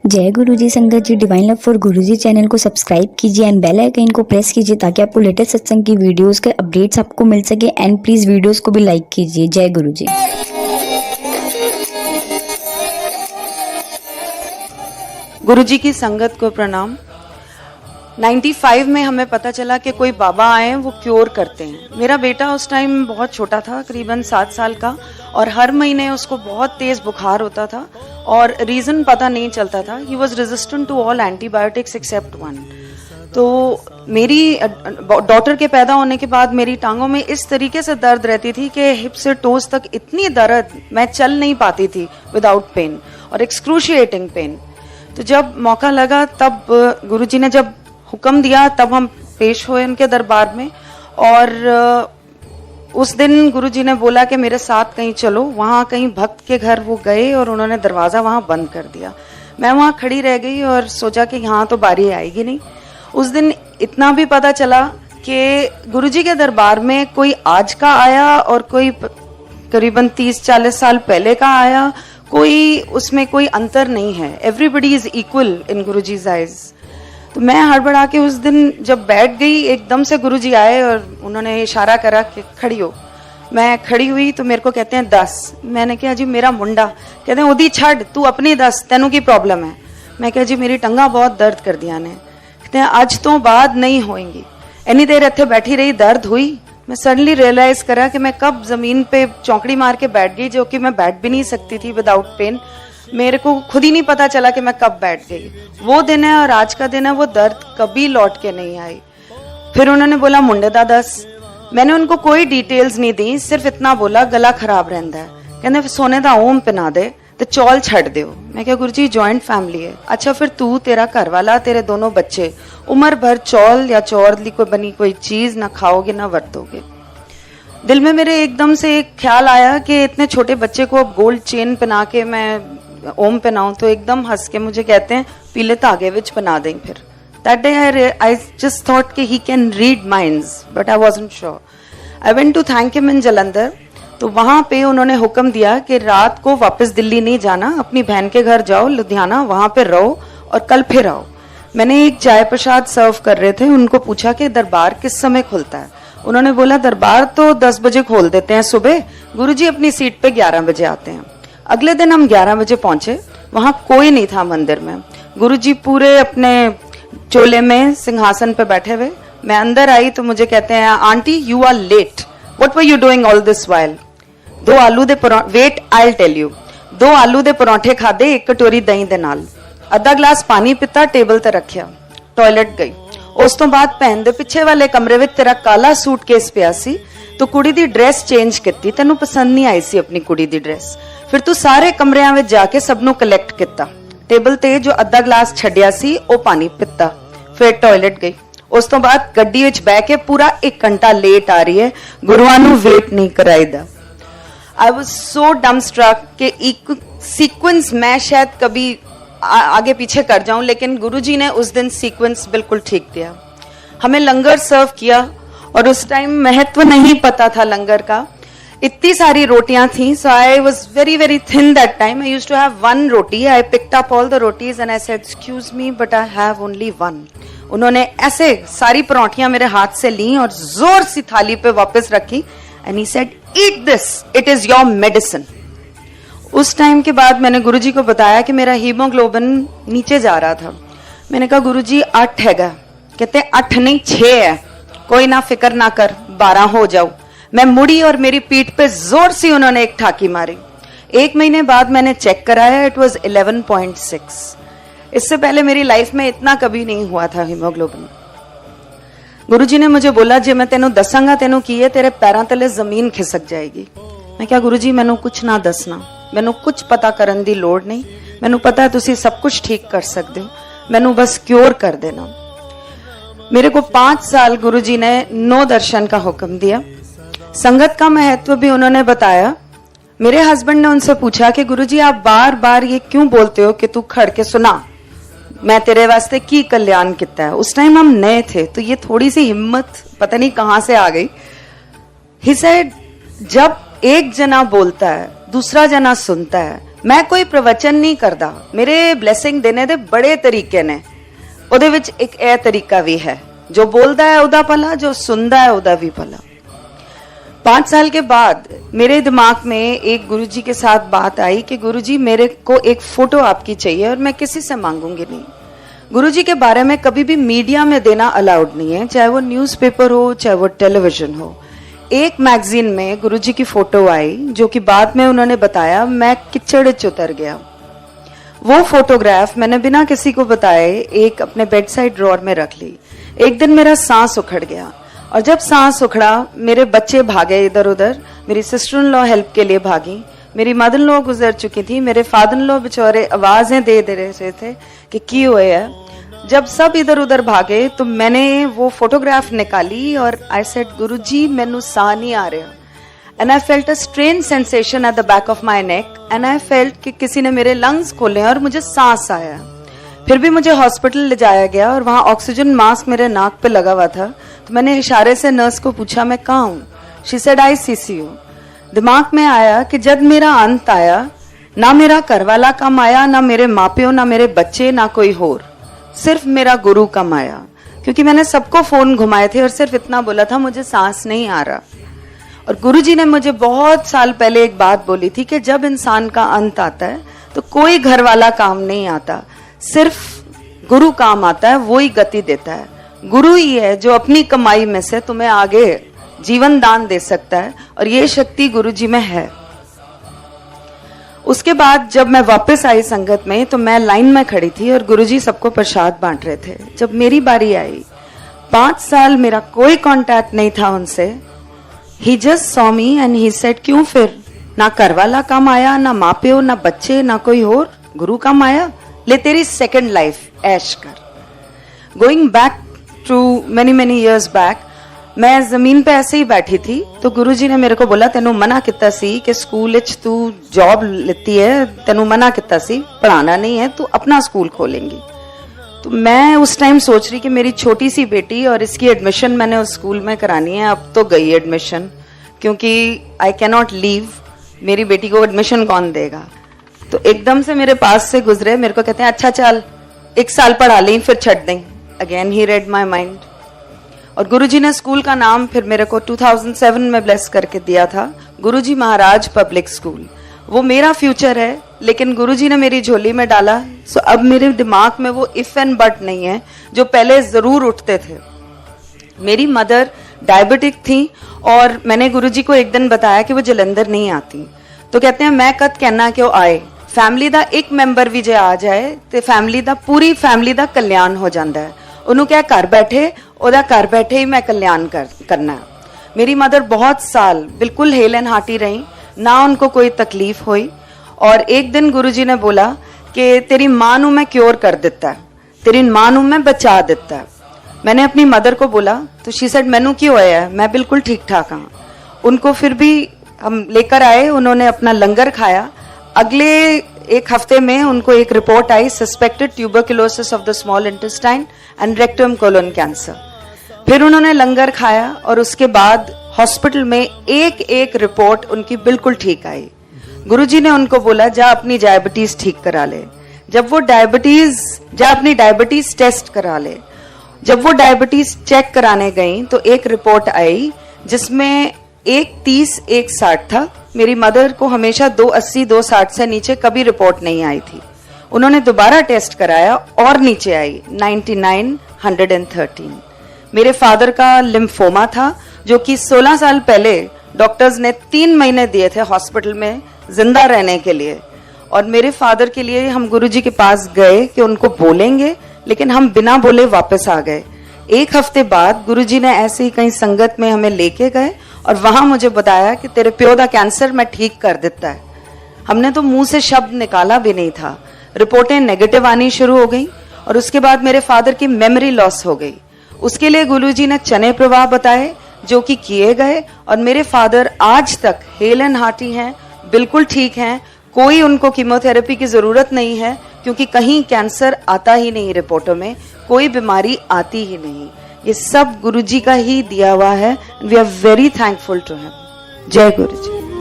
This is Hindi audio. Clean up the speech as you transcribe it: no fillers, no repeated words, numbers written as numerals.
जय गुरु जी संगत जी। Divine love for Guru ji channel को सब्सक्राइब कीजिए एंड बेल आइकन को प्रेस कीजिए ताकि आपको लेटेस्ट सत्संग की वीडियोस के अपडेट्स आपको मिल सके। एंड प्लीज वीडियोस को भी लाइक कीजिए। जय गुरु जी। गुरु जी की संगत को प्रणाम। 95 में हमें पता चला कि कोई बाबा आए हैं, वो क्योर करते हैं। मेरा बेटा उस टाइम बहुत छोटा था, करीबन 7 साल का, और हर महीने उसको बहुत तेज बुखार होता था और रीजन पता नहीं चलता था। He was resistant to all antibiotics except one. तो मेरी डॉटर के पैदा होने के बाद मेरी टांगों में इस तरीके से दर्द रहती थी कि हिप से टोज तक इतनी दर्द, मैं चल नहीं पाती थी विदाउट पेन और एक्सक्रूशिएटिंग पेन। तो जब मौका लगा तब गुरुजी ने जब हुक्म दिया तब हम पेश हुए उनके दरबार में। और उस दिन गुरुजी ने बोला कि मेरे साथ कहीं चलो। वहाँ कहीं भक्त के घर वो गए और उन्होंने दरवाज़ा वहाँ बंद कर दिया। मैं वहाँ खड़ी रह गई और सोचा कि यहाँ तो बारी आएगी नहीं। उस दिन इतना भी पता चला कि गुरुजी के दरबार में कोई आज का आया और कोई करीबन 30-40 साल पहले का आया, कोई उसमें कोई अंतर नहीं है। Everybody is equal in Guruji's eyes. तो मैं हड़बड़ा के उस दिन जब बैठ गई, एकदम से गुरुजी आए और उन्होंने इशारा करा कि खड़ी हो। मैं खड़ी हुई तो मेरे को कहते हैं 10। मैंने कहा जी मेरा मुंडा। कहते हैं उदी छड़, तू अपनी 10, तेनू की प्रॉब्लम है। मैं कहा जी मेरी टंगा बहुत दर्द कर दिया ने। कहते हैं आज तो बाद नहीं होएंगी। इतनी देर इतने बैठी रही, दर्द हुई। मैं सडनली रियलाइज करा कि मैं कब जमीन पे चौंकड़ी मार के बैठ गई, जो कि मैं बैठ भी नहीं सकती थी विदाउट पेन। मेरे को खुद ही नहीं पता चला कि मैं कब बैठ गई। वो दिन है और आज का दिन है, वो दर्द कभी लौट के नहीं आई। फिर उन्होंने बोला मुंडे दा 10। मैंने उनको कोई डिटेल्स नहीं दी, सिर्फ इतना बोला गला खराब रहता है। कहते सोने दा ओम पिना दे तो चौल छड़ दो। मैं क्या गुरु जी जॉइंट फैमिली है। अच्छा फिर तू, तेरा घर वाला, तेरे दोनों बच्चे उम्र भर चौल या चौरली कोई बनी कोई चीज ना खाओगे ना वरतोगे। दिल में मेरे एकदम से एक ख्याल आया कि इतने छोटे बच्चे को अब गोल्ड चेन पहना के मैं ओम पहनाऊं। तो एकदम हंस के मुझे कहते हैं पीले धागे विच पहना दें। फिर that day I just thought कि he can read minds, but I wasn't sure. I went to thank him in Jalandhar. तो वहां पे उन्होंने हुक्म दिया कि रात को वापस दिल्ली नहीं जाना, अपनी बहन के घर जाओ लुधियाना, वहां पे रहो और कल फिर आओ। मैंने एक चाय प्रसाद सर्व कर रहे थे, उनको पूछा कि दरबार किस समय खुलता है। उन्होंने बोला दरबार तो 10 बजे खोल देते हैं सुबह, गुरुजी अपनी सीट पे 11 बजे आते हैं। अगले दिन हम 11 बजे पहुंचे, वहां कोई नहीं था मंदिर में। गुरुजी पूरे अपने चोले में सिंहासन पे बैठे हुए। मैं अंदर आई तो मुझे कहते हैं aunty you are late, what were you doing all this while. 2 आलू they wait I tell you. 2 आलू दे परौंठे खादे, 1 कटोरी दही दे नाल, आधा ग्लास पानी पीता, टेबल ते रखिया, टॉयलेट गई। उस तो बाद भैन दे पिछे वाले कमरे विच तेरा काला सूटकेस पिया सी, तो कुड़ी दी ड्रेस चेंज कीती, तेनू पसंद नहीं आई सी अपनी कुड़ी दी ड्रेस। फिर तू सारे कमरियां विच जाके सबनू कलैक्ट किता, टेबल ते जो आधा ग्लास छड्डिया सी ओ पानी पीता, फिर टॉयलेट गई। उस तो बाद गड्डी विच बैठ के पूरा 1 घंटा लेट आ रही है, गुरुआं नू वेट नहीं कराईदा। आई वाज सो डमस्ट्रक कि एक सीक्वेंस मैं शायद कभी आगे पीछे कर जाऊं, लेकिन गुरुजी ने उस दिन सीक्वेंस बिल्कुल ठीक दिया। हमें लंगर सर्व किया और उस टाइम महत्व नहीं पता था लंगर का। इतनी सारी रोटियां थी, so I was very very thin that time. I used to have 1 roti. I picked up all the rotis and I said excuse me but I have only 1। उन्होंने ऐसे सारी परोठियां मेरे हाथ से ली और जोर सी थाली पे वापस रखी and he said eat this, it is your medicine. उस टाइम के बाद मैंने गुरुजी को बताया कि मेरा हीमोग्लोबिन नीचे जा रहा था। मैंने कहा गुरुजी 8 हैगा। कहते 8 नहीं 6 है। कोई ना फिक्र ना कर, 12 हो जाओ। मैं मुड़ी और मेरी पीठ पे जोर से उन्होंने एक ठाकी मारी। 1 महीने बाद मैंने चेक कराया, इट वाज 11.6। इससे पहले मेरी लाइफ में इतना कभी नहीं हुआ था हीमोग्लोबिन। गुरुजी ने मुझे बोला जे मैं तेनू दसांगा तेनू की है, तेरे पैरों तले जमीन खिसक जाएगी। मैं क्या गुरुजी मैनू कुछ ना दसना, मैनू कुछ पता करन दी लोड़ नहीं, मैनू पता है तुसी सब कुछ ठीक कर सकते हो, मैनू बस क्योर कर देना। मेरे को 5 साल गुरुजी ने 9 दर्शन का हुक्म दिया। संगत का महत्व भी उन्होंने बताया। मेरे हस्बैंड ने उनसे पूछा कि गुरुजी आप बार बार ये क्यों बोलते हो कि तू खड़ के सुना, मैं तेरे वास्ते की कल्याण किता है। उस टाइम हम नए थे तो ये थोड़ी सी हिम्मत पता नहीं कहां से आ गई। ही सेड जब एक जना बोलता है दूसरा जना सुनता है, मैं कोई प्रवचन नहीं करदा, मेरे ब्लैसिंग देने दे बड़े तरीके ने, ਉਹਦੇ ਵਿੱਚ ਇੱਕ ਇਹ तरीका भी है, जो बोलता है ਉਹਦਾ भला, जो सुनता है ਉਹਦਾ भी भला। 5 साल के बाद मेरे दिमाग में एक गुरुजी के साथ बात आई कि गुरुजी मेरे को एक फोटो आपकी चाहिए और मैं किसी से मांगूंगी नहीं। गुरुजी के बारे में कभी भी मीडिया में देना अलाउड नहीं है, चाहे वो न्यूज़पेपर हो चाहे वो टेलीविजन हो। एक मैगजीन में गुरुजी की फोटो आई, जो कि बाद में उन्होंने बताया मैं कीचड़ च उतर गया। वो फोटोग्राफ मैंने बिना किसी को बताए एक अपने बेड साइड ड्रॉर में रख ली। एक दिन मेरा सांस उखड़ गया और जब सांस उखड़ा मेरे बच्चे भागे इधर उधर, मेरी सिस्टर इन लॉ हेल्प के लिए भागी, मेरी मदर इन लॉ गुजर चुकी थी, मेरे फादर इन लॉ बेचारे आवाजें दे रहे थे कि की हुए है। जब सब इधर उधर भागे तो मैंने वो फोटोग्राफ निकाली और आई सेड गुरुजी मैनू साह नहीं आ रहा। And I felt a strange sensation at the back of my neck and I felt कि किसी ने मेरे लंग्स खोले और मुझे सांस आया। फिर भी मुझे हॉस्पिटल ले जाया गया और वहाँ ऑक्सीजन मास्क मेरे नाक पे लगा हुआ था। तो मैंने इशारे से नर्स को पूछा मैं कहाँ हूँ। She said ICCU। दिमाग में आया कि जब मेरा अंत आया, ना मेरा घरवाला कम आया, ना मेरे माँ-प्यो, ना मेरे बच्चे, ना कोई और, सिर्फ मेरा गुरु कम आया। क्योंकि मैंने सबको फोन घुमाए थे और सिर्फ इतना बोला था मुझे सांस नहीं आ रहा। और गुरुजी ने मुझे बहुत साल पहले एक बात बोली थी कि जब इंसान का अंत आता है तो कोई घर वाला काम नहीं आता, सिर्फ गुरु काम आता है, वो ही गति देता है। गुरु ही है जो अपनी कमाई में से तुम्हें आगे जीवन दान दे सकता है और ये शक्ति गुरुजी में है। उसके बाद जब मैं वापस आई संगत में तो मैं लाइन में खड़ी थी और गुरुजी सबको प्रसाद बांट रहे थे। जब मेरी बारी आई, 5 साल मेरा कोई कांटेक्ट नहीं था उनसे। He just saw me and he said क्यों फिर, ना घरवाला काम आया, ना माँ प्यो, ना बच्चे, ना कोई और, गुरु काम आया, ले तेरी सेकंड लाइफ ऐश कर। Going back to many years back, मैं जमीन पे ऐसे ही बैठी थी तो गुरुजी ने मेरे को बोला तेनू मना किता सी कि स्कूल विच तू जॉब लेती है, तेनू मना किता सी, पढ़ाना नहीं है, तू अपना स्कूल खोलेंगी। तो मैं उस टाइम सोच रही कि मेरी छोटी सी बेटी और इसकी एडमिशन मैंने उस स्कूल में करानी है। अब तो गई एडमिशन, क्योंकि आई कैन नॉट लीव, मेरी बेटी को एडमिशन कौन देगा। तो एकदम से मेरे पास से गुजरे, मेरे को कहते हैं अच्छा चल 1 साल पढ़ा लें फिर छड़ दें। Again he red my mind. और गुरुजी ने स्कूल का नाम फिर मेरे को 2007 में ब्लेस करके दिया था, गुरुजी महाराज पब्लिक स्कूल। वो मेरा फ्यूचर है, लेकिन गुरुजी ने मेरी झोली में डाला। सो अब मेरे दिमाग में वो इफ एंड बट नहीं है जो पहले जरूर उठते थे। मेरी मदर डायबिटिक थी और मैंने गुरुजी को एक दिन बताया कि वो जलंधर नहीं आती। तो कहते हैं मैं कद कहना कि वो आए, फैमिली दा एक मैंबर भी जे आ जाए तो फैमिली दा पूरी फैमिली दा कल्याण हो जाता है। उन्होंने क्या घर बैठे, ओदा घर बैठे ही मैं कल्याण करना है। मेरी मदर बहुत साल बिल्कुल हेल एंड हार्टी रही, ना उनको कोई तकलीफ हुई। और एक दिन गुरुजी ने बोला कि तेरी मां नू मैं क्योर कर दिता है, तेरी मां नू मैं बचा दिता है। मैंने अपनी मदर को बोला तो शी सेड मैनू क्यों होया है, मैं बिल्कुल ठीक ठाक हाँ। उनको फिर भी हम लेकर आए, उन्होंने अपना लंगर खाया। अगले 1 हफ्ते में उनको एक रिपोर्ट आई, suspected tuberculosis of the small intestine and rectum colon cancer. फिर उन्होंने लंगर खाया और उसके बाद हॉस्पिटल में एक रिपोर्ट उनकी बिल्कुल ठीक आई। गुरुजी ने उनको बोला जा अपनी डायबिटीज ठीक करा ले। जब वो अपनी डायबिटीज टेस्ट करा ले, जब वो डायबिटीज चेक कराने गई तो एक रिपोर्ट आई जिसमें 130 160 था। मेरी मदर को हमेशा 280 260 से नीचे कभी रिपोर्ट नहीं आई थी। उन्होंने दोबारा टेस्ट कराया और नीचे आई 99 113। मेरे फादर का लिम्फोमा था जो कि 16 साल पहले डॉक्टर्स ने 3 महीने दिए थे हॉस्पिटल में जिंदा रहने के लिए। और मेरे फादर के लिए हम गुरुजी के पास गए कि उनको बोलेंगे, लेकिन हम बिना बोले वापस आ गए। 1 हफ्ते बाद गुरुजी ने ऐसे ही कहीं संगत में हमें लेके गए और वहां मुझे बताया कि तेरे प्यो दा कैंसर मैं ठीक कर देता है। हमने तो मुंह से शब्द निकाला भी नहीं था। रिपोर्टें नेगेटिव आनी शुरू हो गई और उसके बाद मेरे फादर की मेमोरी लॉस हो गई। उसके लिए गुरुजी ने चने प्रवाह बताए जो कि किए गए और मेरे फादर आज तक हेल एंड हार्टी हैं, बिल्कुल ठीक हैं। कोई उनको कीमोथेरेपी की जरूरत नहीं है क्योंकि कहीं कैंसर आता ही नहीं, रिपोर्टों में कोई बीमारी आती ही नहीं। ये सब गुरुजी का ही दिया हुआ है। We are very thankful to him. जय गुरुजी।